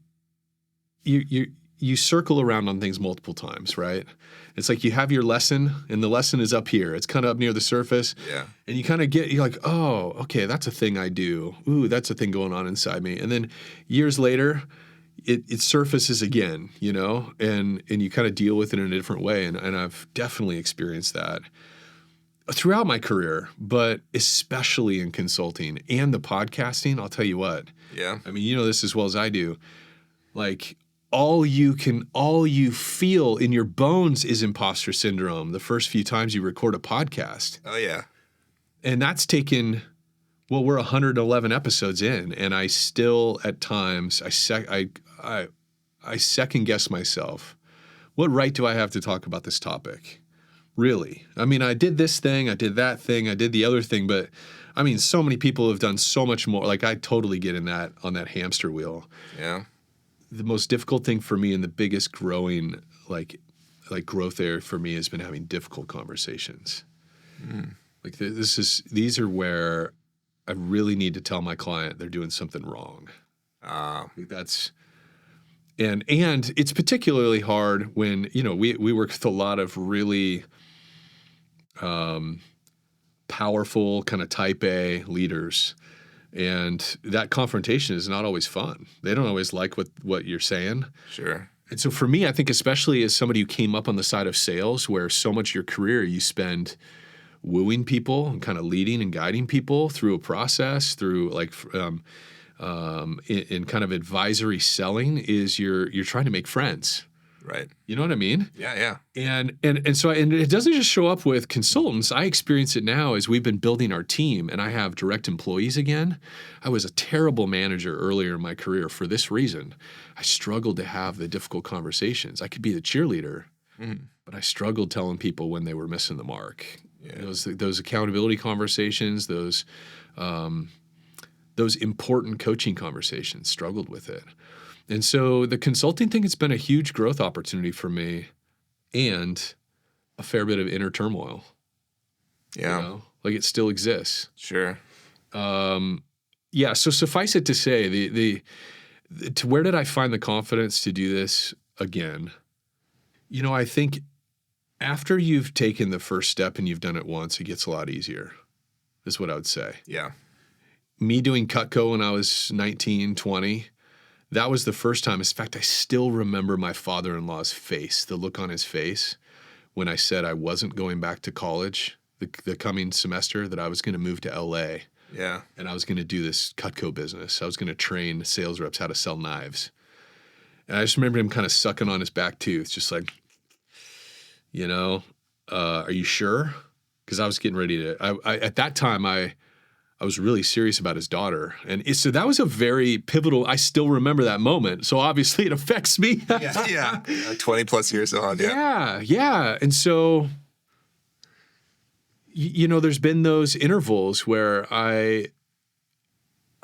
You circle around on things multiple times, right? It's like you have your lesson, and the lesson is up here. It's kind of up near the surface. Yeah. And you're like, oh, okay, that's a thing I do. Ooh, that's a thing going on inside me. And then years later, it surfaces again, and you kind of deal with it in a different way. And I've definitely experienced that throughout my career, but especially in consulting and the podcasting. I'll tell you what. Yeah. This as well as I do. All you feel in your bones is imposter syndrome the first few times you record a podcast. Oh, yeah. And that's taken, we're 111 episodes in, and I still at times, I second guess myself. What right do I have to talk about this topic? Really? I did this thing, I did that thing, I did the other thing, but so many people have done so much more. I totally get on that hamster wheel. Yeah. The most difficult thing for me and the biggest growing growth area for me has been having difficult conversations. These are where I really need to tell my client they're doing something wrong. That's and it's particularly hard when we work with a lot of really powerful kind of type A leaders. And that confrontation is not always fun. They don't always like what you're saying. Sure. And so for me, I think especially as somebody who came up on the side of sales, where so much of your career you spend wooing people and kind of leading and guiding people through a process, through in kind of advisory selling, is you're trying to make friends. Right. You know what I mean? Yeah. And so it doesn't just show up with consultants. I experience it now as we've been building our team and I have direct employees again. I was a terrible manager earlier in my career for this reason. I struggled to have the difficult conversations. I could be the cheerleader, but I struggled telling people when they were missing the mark. Yeah. Those accountability conversations, those important coaching conversations, struggled with it. And so the consulting thing has been a huge growth opportunity for me and a fair bit of inner turmoil. Yeah. You know? Like it still exists. Sure. Yeah. So suffice it to say, to where did I find the confidence to do this again? You know, I think after you've taken the first step and you've done it once, it gets a lot easier, is what I would say. Yeah. Me doing Cutco when I was 19, 20, that was the first time. In fact, I still remember my father-in-law's face, the look on his face when I said I wasn't going back to college the coming semester, that I was going to move to LA. Yeah. And I was going to do this Cutco business. I was going to train sales reps how to sell knives. And I just remember him kind of sucking on his back tooth, just like, are you sure? Because I was getting ready to, at that time, I was really serious about his daughter. And so that was a very pivotal, I still remember that moment. So obviously it affects me. Yeah. 20 plus years on. Yeah. And so, there's been those intervals where I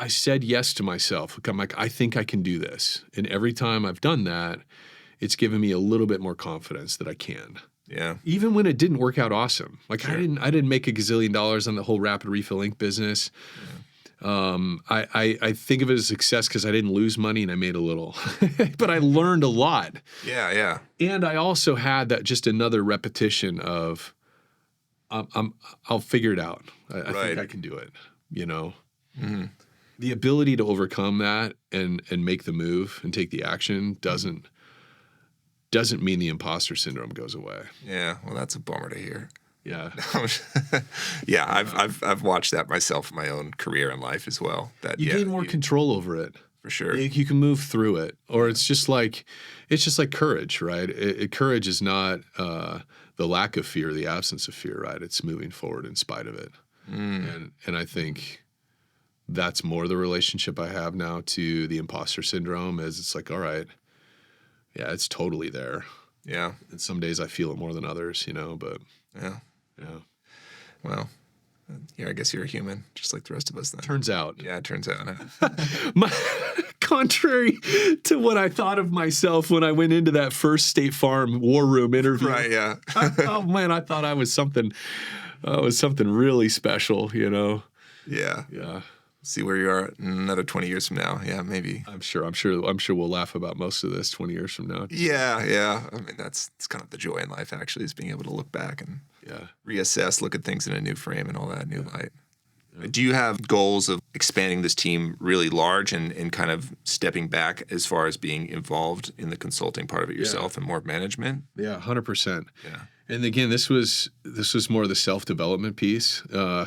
said yes to myself. I'm like, I think I can do this. And every time I've done that, it's given me a little bit more confidence that I can. Yeah. Even when it didn't work out awesome. Like sure. I didn't make $1 gazillion on the whole Rapid Refill Inc. business. Yeah. I think of it as a success because I didn't lose money and I made a little, but I learned a lot. Yeah. And I also had that just another repetition of, I'll figure it out. I think I can do it. Mm-hmm. The ability to overcome that and make the move and take the action doesn't mean the imposter syndrome goes away. Yeah, well, that's a bummer to hear. Yeah. Yeah, I've watched that myself in my own career and life as well. That you gain more control over it. For sure. You can move through it. Or it's just like courage, right? Courage is not the lack of fear, the absence of fear, right? It's moving forward in spite of it. And I think that's more the relationship I have now to the imposter syndrome, is it's like, all right, yeah, it's totally there. Yeah. And some days I feel it more than others, but. Yeah. Yeah. Well, I guess you're a human, just like the rest of us then. Turns out. Yeah, it turns out. Contrary to what I thought of myself when I went into that first State Farm War Room interview. Right, yeah. Oh, man, I thought I was something really special, Yeah. Yeah. See where you are another 20 years from now. Yeah, maybe. I'm sure we'll laugh about most of this 20 years from now. Yeah. I mean, it's kind of the joy in life, actually, is being able to look back and reassess, look at things in a new frame and all that, new light. Yeah. Do you have goals of expanding this team really large and kind of stepping back as far as being involved in the consulting part of it yourself and more management? Yeah, 100%. Yeah. And again, this was more of the self-development piece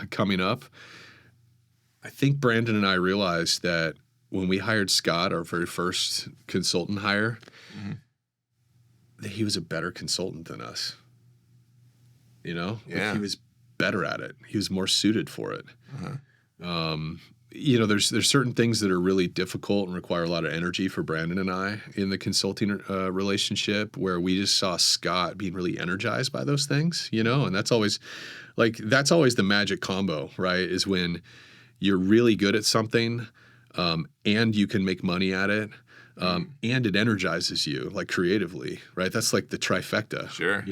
coming up. I think Brandon and I realized that when we hired Scott, our very first consultant hire, that he was a better consultant than us. Yeah. Like he was better at it. He was more suited for it. There's certain things that are really difficult and require a lot of energy for Brandon and I in the consulting relationship, where we just saw Scott being really energized by those things, and that's always the magic combo, right? Is when you're really good at something, and you can make money at it, and it energizes you, like creatively, right? That's like the trifecta, sure.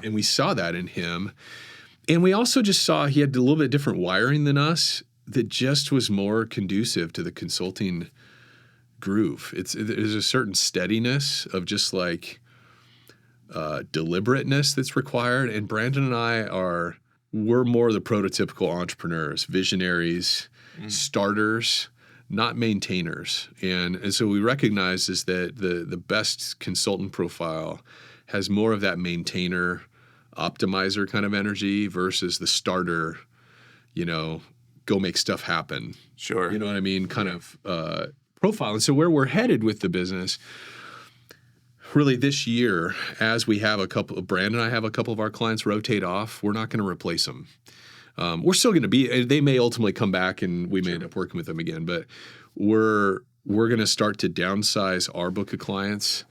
And we saw that in him. And we also just saw he had a little bit different wiring than us that just was more conducive to the consulting groove. There's a certain steadiness of just like deliberateness that's required. And Brandon and I we're more the prototypical entrepreneurs, visionaries, starters, not maintainers. And so we recognize is that the best consultant profile has more of that maintainer, optimizer kind of energy versus the starter, go make stuff happen. Sure. You know what I mean? Kind of profile. And so where we're headed with the business, really this year, as we have Brand and I have a couple of our clients rotate off, we're not going to replace them. We're still going to be, they may ultimately come back and we may end up working with them again, but we're going to start to downsize our book of clients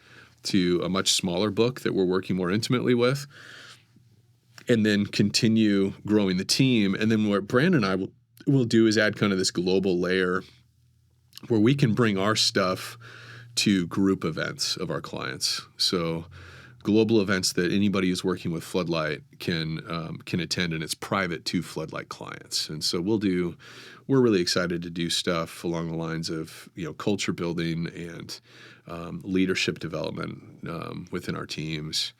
to a much smaller book that we're working more intimately with, and then continue growing the team. And then what Brandon and I will do is add kind of this global layer where we can bring our stuff to group events of our clients. So global events that anybody who's working with Floodlight can attend, and it's private to Floodlight clients. And so we're really excited to do stuff along the lines of, culture building and leadership development within our teams,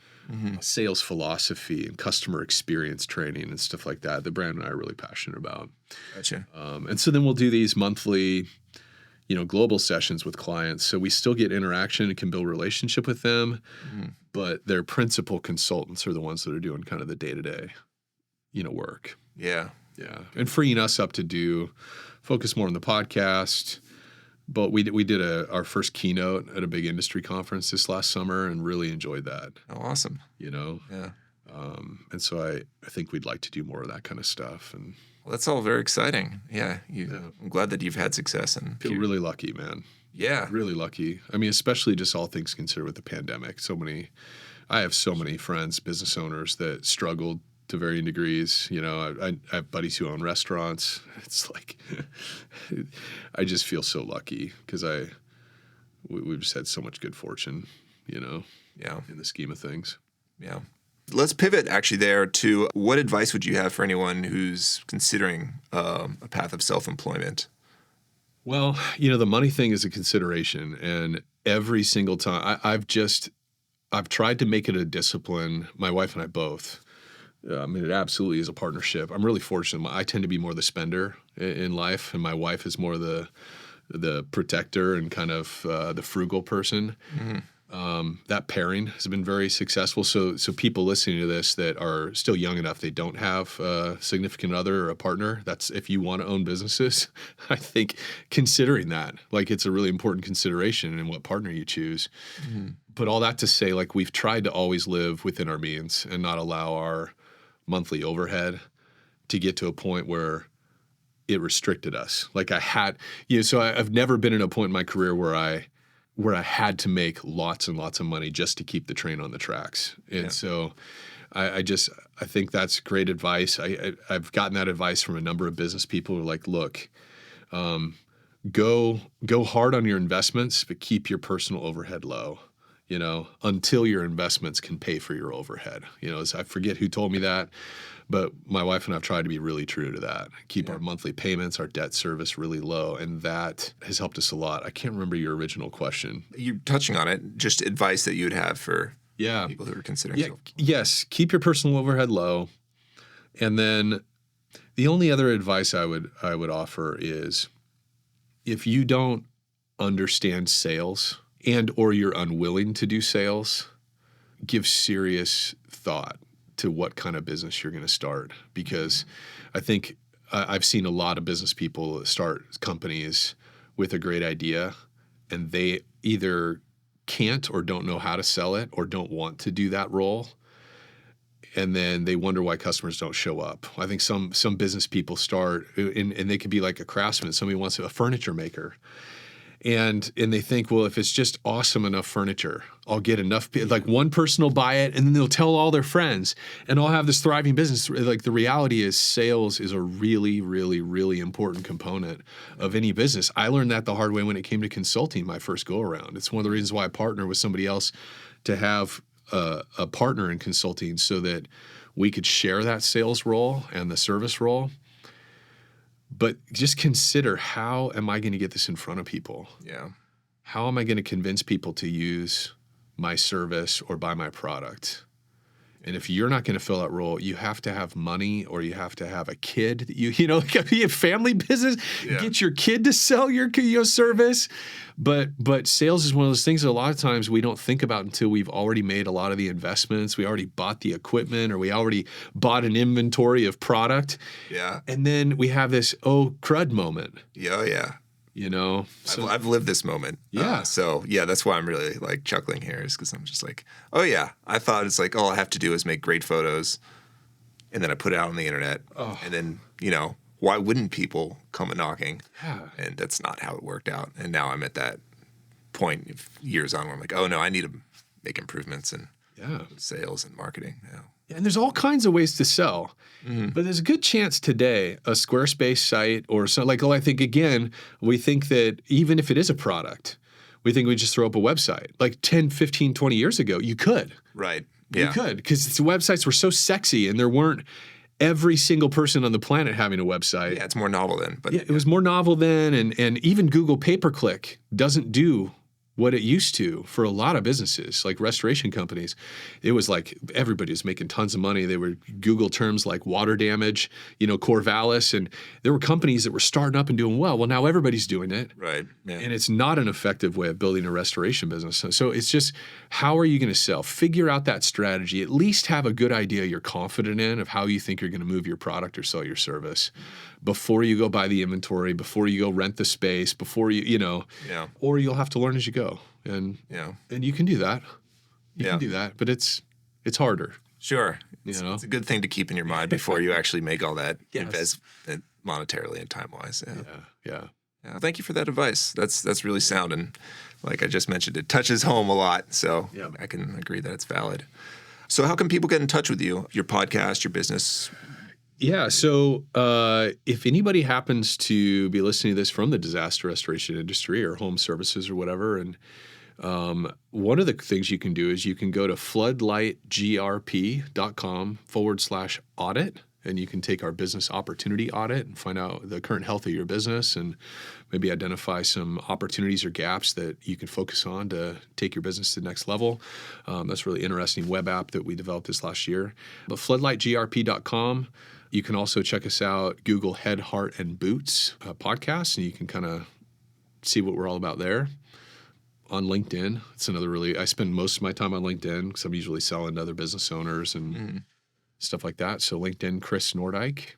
sales philosophy and customer experience training and stuff like that Brandon and I are really passionate about. Gotcha. And so then we'll do these monthly global sessions with clients. So we still get interaction and can build relationship with them, but their principal consultants are the ones that are doing kind of the day-to-day, work. Yeah. Yeah. And freeing us up to focus more on the podcast. But we did our first keynote at a big industry conference this last summer and really enjoyed that. Oh, awesome. Yeah. And so I think we'd like to do more of that kind of stuff. And well, that's all very exciting. Yeah. I'm glad that you've had success. And feel really lucky, man. Yeah. Really lucky. I mean, especially just all things considered with the pandemic. I have so many friends, business owners that struggled to varying degrees. I have buddies who own restaurants. It's like, I just feel so lucky because we've just had so much good fortune, in the scheme of things. Yeah. Let's pivot actually there to what advice would you have for anyone who's considering a path of self-employment? Well, the money thing is a consideration, and every single time I've tried to make it a discipline. My wife and I both. It absolutely is a partnership. I'm really fortunate. I tend to be more the spender in life, and my wife is more the protector and kind of the frugal person. That pairing has been very successful. So people listening to this that are still young enough, they don't have a significant other or a partner. That's if you want to own businesses, I think considering that, it's a really important consideration in what partner you choose. But all that to say, we've tried to always live within our means and not allow our monthly overhead to get to a point where it restricted us. So I've never been in a point in my career where I had to make lots and lots of money just to keep the train on the tracks. And so I think that's great advice. I've gotten that advice from a number of business people who are like, look, go hard on your investments, but keep your personal overhead low, until your investments can pay for your overhead. I forget who told me that, but my wife and I have tried to be really true to that. Keep our monthly payments, our debt service really low, and that has helped us a lot. I can't remember your original question. You're touching on it, just advice that you would have for people who are considering. Yes, keep your personal overhead low. And then the only other advice I would offer is if you don't understand sales and or you're unwilling to do sales, give serious thought to what kind of business you're going to start. Because I think I've seen a lot of business people start companies with a great idea, and they either can't or don't know how to sell it or don't want to do that role. And then they wonder why customers don't show up. I think some business people start, and they could be like a craftsman. Somebody wants a furniture maker. And they think, well, if it's just awesome enough furniture, I'll get enough, one person will buy it and then they'll tell all their friends and I'll have this thriving business. The reality is sales is a really, really, really important component of any business. I learned that the hard way when it came to consulting my first go around. It's one of the reasons why I partner with somebody else to have a partner in consulting so that we could share that sales role and the service role. But just consider, how am I going to get this in front of people? Yeah. How am I going to convince people to use my service or buy my product? And if you're not going to fill that role, you have to have money or you have to have a kid that be a family business, get your kid to sell your service. But sales is one of those things that a lot of times we don't think about until we've already made a lot of the investments. We already bought the equipment or we already bought an inventory of product. Yeah. And then we have this, oh, crud moment. Yeah. you know? So I've lived this moment. Yeah. So yeah, that's why I'm really like chuckling here, is because I'm just like, oh yeah, I thought it's like all I have to do is make great photos, and then I put it out on the internet, and then, you know, why wouldn't people come knocking? Yeah. And that's not how it worked out. And now I'm at that point years on where I'm like, oh no, I need to make improvements in sales and marketing. Yeah. And there's all kinds of ways to sell. But there's a good chance today a Squarespace site or something like, I think, again, we think that even if it is a product, we think we just throw up a website. Like 10, 15, 20 years ago, you could. Right. Yeah. You could, because the websites were so sexy and there weren't every single person on the planet having a website. Yeah, it's more novel then. But it was more novel then. And even Google pay-per-click doesn't do what it used to for a lot of businesses, like restoration companies. It was like everybody was making tons of money. They were Google terms like water damage, you know, Corvallis, and there were companies that were starting up and doing well. Well, now everybody's doing it. Right. Yeah. And it's not an effective way of building a restoration business. So it's just, how are you going to sell? Figure out that strategy. At least have a good idea you're confident in of how you think you're going to move your product or sell your service before you go buy the inventory, before you go rent the space, before you know, or you'll have to learn as you go. And you can do that. You can do that, but it's harder. Sure. You know? It's a good thing to keep in your mind before you actually make all that investment monetarily and time-wise. Yeah. Thank you for that advice. That's really sound. And like I just mentioned, it touches home a lot. So I can agree that it's valid. So how can people get in touch with you? Your podcast, your business? Yeah. So if anybody happens to be listening to this from the disaster restoration industry or home services or whatever, and one of the things you can do is you can go to floodlightgrp.com/audit, and you can take our business opportunity audit and find out the current health of your business and maybe identify some opportunities or gaps that you can focus on to take your business to the next level. That's a really interesting web app that we developed this last year. But floodlightgrp.com. You can also check us out, Google Head, Heart, and Boots podcast, and you can kind of see what we're all about there. On LinkedIn, it's another I spend most of my time on LinkedIn because I'm usually selling to other business owners and stuff like that. So LinkedIn, Chris Nordyke.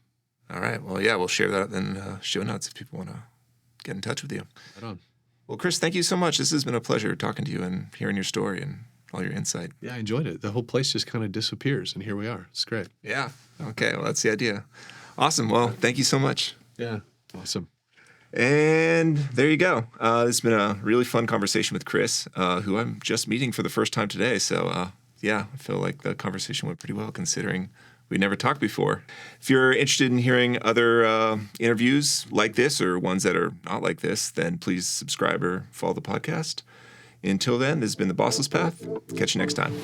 All right. Well, yeah, we'll share that in show notes if people want to get in touch with you. Right on. Well, Chris, thank you so much. This has been a pleasure talking to you and hearing your story and all your insight. Yeah, I enjoyed it. The whole place just kind of disappears, and here we are. It's great. Yeah. Okay. Well, that's the idea. Awesome. Well, thank you so much. Yeah. Awesome. And there you go. It's been a really fun conversation with Chris, who I'm just meeting for the first time today. So, I feel like the conversation went pretty well considering we never talked before. If you're interested in hearing other interviews like this or ones that are not like this, then please subscribe or follow the podcast. Until then, this has been The Bossless Path. Catch you next time.